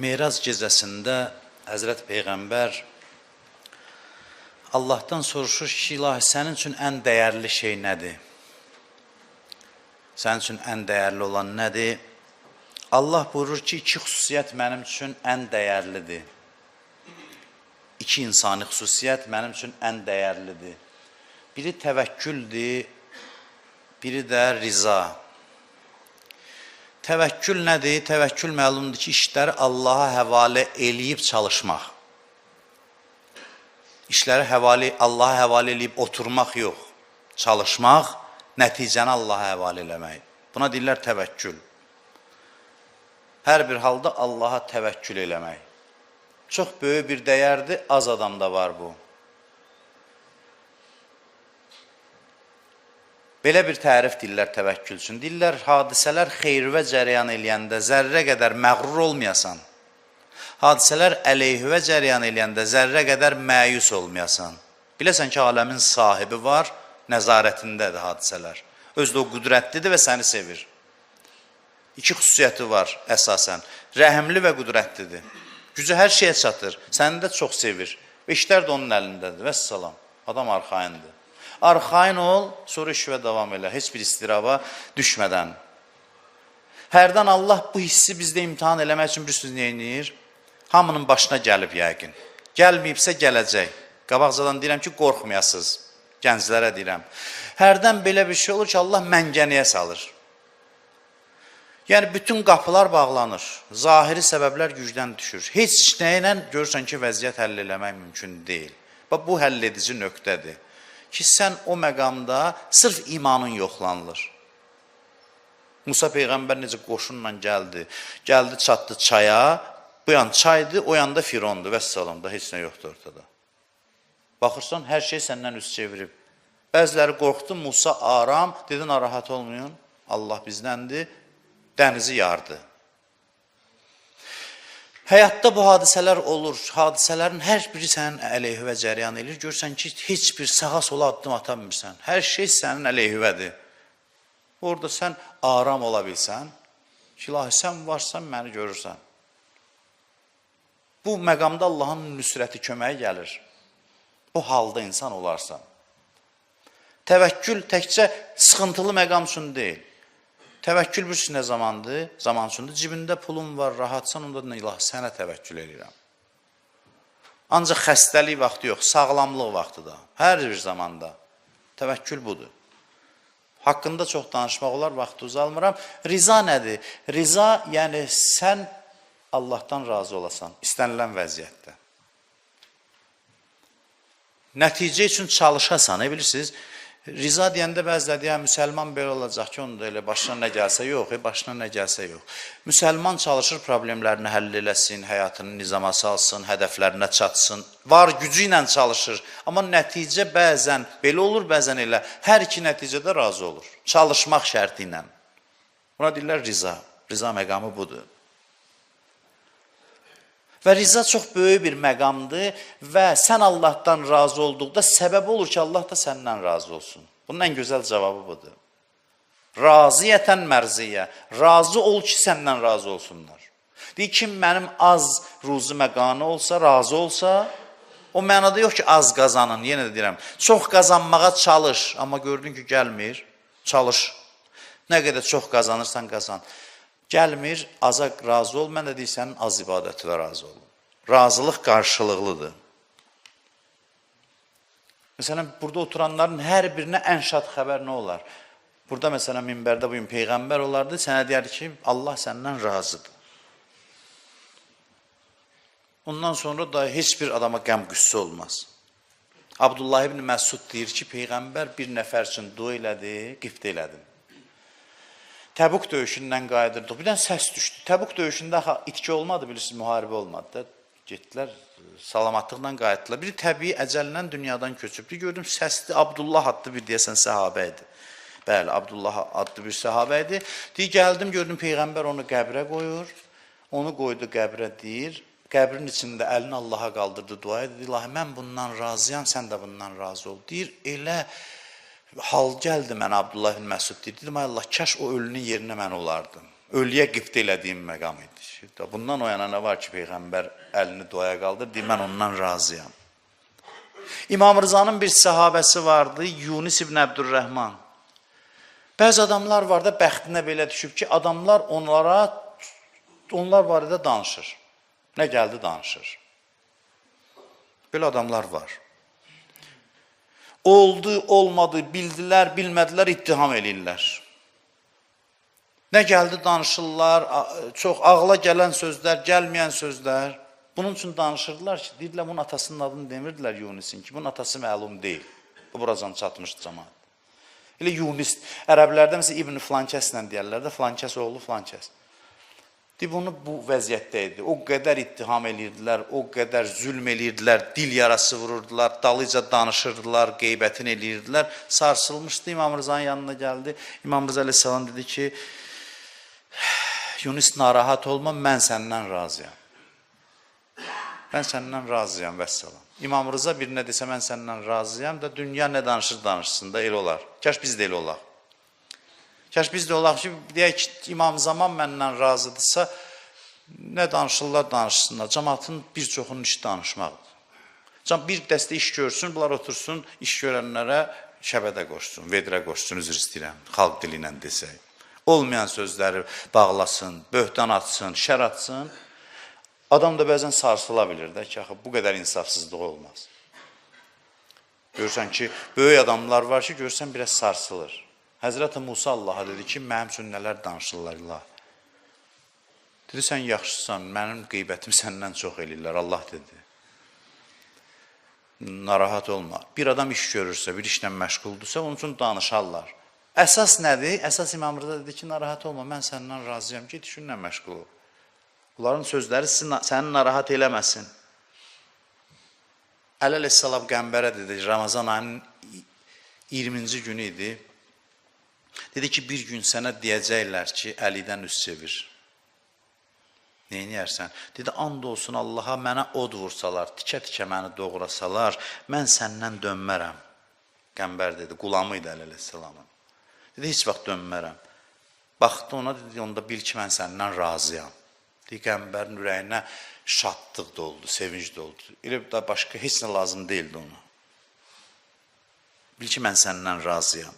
Meyraz gecəsində Həzrət Peyğəmbər Allahdan soruşur ki, ilahi, sənin üçün ən dəyərli şey nədir? Sənin üçün ən dəyərli olan nədir? Allah buyurur ki, iki xüsusiyyət mənim üçün ən dəyərlidir. İki insani xüsusiyyət mənim üçün ən dəyərlidir. Biri təvəkküldür, biri də riza. Təvəkkül nədir? Təvəkkül məlumdur ki, işləri Allaha həvalə eləyib çalışmaq. İşləri Allaha həvalə eləyib oturmaq yox. Çalışmaq, nəticəni Allaha həvalə eləmək. Buna deyirlər təvəkkül. Hər bir halda Allaha təvəkkül eləmək. Çox böyük bir dəyərdir, az adamda var bu. Belə bir tərif deyirlər təvəkkül üçün. Deyirlər, hadisələr xeyrivə cərəyan eləyəndə zərrə qədər məğrur olmayasan. Hadisələr əleyhivə cərəyan eləyəndə zərrə qədər məyus olmayasan. Biləsən ki, aləmin sahibi var, nəzarətindədir hadisələr. Özdə o qüdrətlidir və səni sevir. İki xüsusiyyəti var əsasən. Rəhimli və qüdrətlidir. Gücü hər şeyə çatır, səni də çox sevir. Və işlər də onun əlindədir. Vəssalam, adam arxayındır. Arxain ol, sonra işvə davam elə, heç bir istiraba düşmədən. Hərdən Allah bu hissi bizdə imtihan eləmək üçün bir söz neyinir? Hamının başına gəlib yəqin. Gəlməyibsə gələcək. Qabaqcadan deyirəm ki, qorxmayasınız. Gənclərə deyirəm. Hərdən belə bir şey olur ki, Allah məngəniyə salır. Yəni, bütün qapılar bağlanır. Zahiri səbəblər gücdən düşür. Heç nəylə görürsən ki, vəziyyət həll eləmək mümkün deyil. Bax, bu həll edici nöqtədir. Ki, sən o məqamda sırf imanın yoxlanılır. Musa Peyğəmbər necə qoşunla gəldi? Gəldi, çatdı çaya, bu yan çaydı, o yanda Firondu, vəssalamda, heç nə yoxdur ortada. Baxırsan, hər şey səndən üst çevirib. Bəziləri qorxdu, Musa aram, dedi, narahat olmayın, Allah bizdəndir, dənizi yardı. Həyatda bu hadisələr olur, hadisələrin hər biri sənin əleyhivə cəryan edir. Görsən ki, heç bir sağa sola addım ata bilmirsən. Hər şey sənin əleyhivədir. Orada sən aram ola bilsən, ki, ilahi, sən varsan, məni görürsən. Bu məqamda Allahın nüsrəti köməyi gəlir. Bu halda insan olarsan. Təvəkkül təkcə sıxıntılı məqam üçün deyil. Təvəkkül bir nə zamandır? Zaman üçündür. Cibində pulun var, rahatsan, onda da ilahi, sənə təvəkkül edirəm. Ancaq xəstəlik vaxtı yox, sağlamlıq vaxtı da. Hər bir zamanda. Təvəkkül budur. Haqqında çox danışmaq olar, vaxtı uzalmıram. Riza nədir? Riza, yəni sən Allahdan razı olasan, istənilən vəziyyətdə. Nəticə üçün çalışasan, bilirsiniz, riza deyəndə bəzilə deyən, müsəlman belə olacaq ki, onu da elə başına nə gəlsə yox, başına nə gəlsə yox. Müsəlman çalışır, problemlərini həll eləsin, həyatını nizama salsın, hədəflərinə çatsın, var gücü ilə çalışır. Amma nəticə bəzən belə olur, bəzən elə, hər iki nəticədə razı olur. Çalışmaq şərti ilə. Buna deyirlər riza. Riza məqamı budur. Və riza çox böyük bir məqamdır və sən Allahdan razı olduqda səbəb olur ki, Allah da səndən razı olsun. Bunun ən gözəl cavabı budur. Raziyətən mərziyyə. Razı ol ki, səndən razı olsunlar. Deyir, kim mənim az ruzi məqanı olsa, razı olsa, o mənada yox ki, az qazanın, yenə də deyirəm. Çox qazanmağa çalış, amma gördün ki, gəlmir, çalış. Nə qədər çox qazanırsan, qazan. Gəlmir, aza razı ol, mən də deyirsən, az ibadətlə razı olun. Razılıq qarşılıqlıdır. Məsələn, burada oturanların hər birinə ən şad xəbər nə olar? Burada, məsələn, minbərdə bugün Peyğəmbər olardı, sənə deyər ki, Allah səndən razıdır. Ondan sonra da heç bir adama qəm qüssə olmaz. Abdullah ibn Məsud deyir ki, Peyğəmbər bir nəfər üçün dua elədi, qift elədim. Təbuk döyüşündən qayıdırdıq. Birdən səs düşdü. Təbuk döyüşündə itki olmadı, bilirsiniz, müharibə olmadı. Getdilər, salamatlıqla qayıtdılar. Biri təbii əcəllə dünyadan köçübdü. Gördüm, səsli Abdullah adlı bir deyəsən səhabə idi. Bəli, Abdullah adlı bir səhabə idi. Deyir, gəldim, gördüm, Peyğəmbər onu qəbrə qoyur. Onu qoydu qəbrə deyir. Qəbrin içində əlini Allaha qaldırdı, dua edir. İlahi, mən bundan razıyam, sən də bundan razı ol. Deyir, elə hal gəldi mənə Abdullah ibn Məsud deyir. Dedim, ay Allah, kaş o ölünün yerinə mən olardım. Ölüyə qibt elədiyim məqam idi. Bundan o yana nə var ki, Peyğəmbər əlini duaya qaldır, deyir, mən ondan razıyam. İmam Rızanın bir səhabəsi vardı, Yunus ibn Əbdürrəhman. Bəzi adamlar var da bəxtinə belə düşüb ki, adamlar onlar barədə danışır. Nə gəldi danışır. Belə adamlar var. Oldu, olmadı, bildilər, bilmədilər, ittiham eləyirlər. Nə gəldi danışırlar, çox ağla gələn sözlər, gəlməyən sözlər. Bunun üçün danışırdılar ki, deyirlər, bunun atasının adını demirdilər Yunusin ki, bunun atası məlum deyil. Bu buracan çatmışdı cəmaat. Elə Yunus, ərəblərdə məsələn İbn Filankəslə deyərlər də, Filankəs oğlu Filankəs. Bunu bu vəziyyətdə idi. O qədər ittiham eləyirdilər, o qədər zülm eləyirdilər, dil yarası vururdular, dalıca danışırdılar, qeybətini eləyirdilər. Sarsılmışdı, İmam Rıza'nın yanına gəldi. İmam Rıza əleyhissalam dedi ki, Yunus narahat olma, mən səndən razıyam. Mən səndən razıyam, vəssalam. İmam Rıza birinə desə, mən səndən razıyam da, dünya nə danışır, danışsın da, elə olar. Kaş biz də elə olaq. Kaş biz də olaq ki, deyək ki, İmam Zaman məndən razıdırsa, nə danışırlar, danışsınlar. Cəmaatın bir çoxunun işi danışmaqdır. Bir dəstə iş görsün, bunlar otursun, iş görənlərə şəbədə qoşsun, vedrə qoşsun, üzr istəyirəm, xalq dili ilə desək. Olmayan sözləri bağlasın, böhtan atsın, şər atsın. Adam da bəzən sarsıla bilir də ki, bu qədər insafsızlıq olmaz. Görürsən ki, böyük adamlar var ki, görürsən biraz sarsılır. Həzrət Musa Allaha dedi ki, mənim üçün nələr danışırlar ilah. Dedi, sən yaxşısan, mənim qeybətim səndən çox eləyirlər, Allah dedi. Narahat olma. Bir adam iş görürsə, bir işlə məşğuldursa, onun üçün danışarlar. Əsas nədir? Əsas İmam Rıza dedi ki, narahat olma, mən səndən razıyam, get işinlə məşğul ol. Bunların sözləri səni narahat eləməsin. Əli əleyhissalam qəmbərə dedi, Ramazan ayının 20-ci günü idi. Dedi ki, bir gün sənə deyəcəklər ki, Əlidən üst çevir. Neyniyərsən? Dedi, and olsun Allaha, mənə od vursalar, tikə-tikə məni doğrasalar, mən səndən dönmərəm. Qəmbər dedi, qulamı idi Əli əleyhissalamın. Dedi, heç vaxt dönmərəm. Baxdı ona, dedi, onda bil ki, mən səndən razıyam. Qəmbərin ürəyinə şadlıq doldu, sevinç doldu. Elə da başqa heç nə lazım deyildi ona. Bil ki, mən səndən razıyam.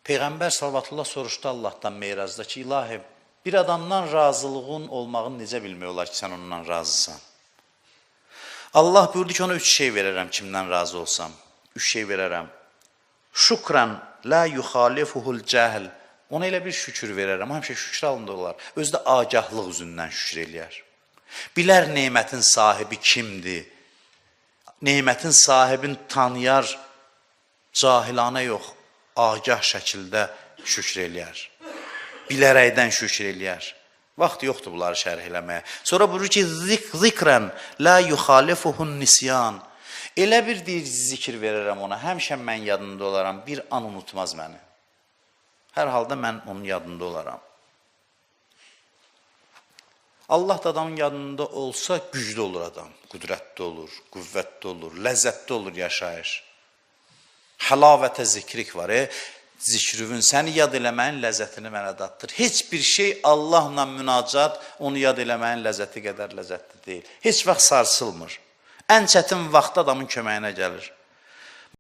Peyğəmbər sallallahu soruşdu Allahdan Meyrazda ki, ilahi, bir adamdan razılığın olmağını necə bilmək olar ki, sən ondan razısan? Allah buyurdu ki, ona 3 şey verərəm kimdən razı olsam. 3 şey verərəm. Şükran la yuxalifuhul cəhl. Ona elə bir şükür verərəm, həmişə şükür halında olar. Özü də agahlıq üzündən şükür eləyər. Bilər neymətin sahibi kimdir? Neymətin sahibini tanıyar, cahilanə yox, agah şəkildə şükür eləyər. Bilərəkdən şükür eləyər. Vaxt yoxdur bunları şərh eləməyə. Sonra buyurur ki, zikrən la yuxalifuhun nisyan. Elə bir deyir, zikir verərəm ona, həmişə mən yadında olaram, bir an unutmaz məni. Hər halda mən onun yadında olaram. Allah da adamın yadında olsa güclü olur adam. Qüdrətli olur, qüvvətli olur, ləzzətli olur yaşayış. Həlavətə zikrik var. Zikrüvün səni yad eləməyin ləzzətini mənə datdır. Heç bir şey Allahla münacat onu yad eləməyin ləzzəti qədər ləzzətli deyil. Heç vaxt sarsılmır. Ən çətin vaxt adamın köməyinə gəlir.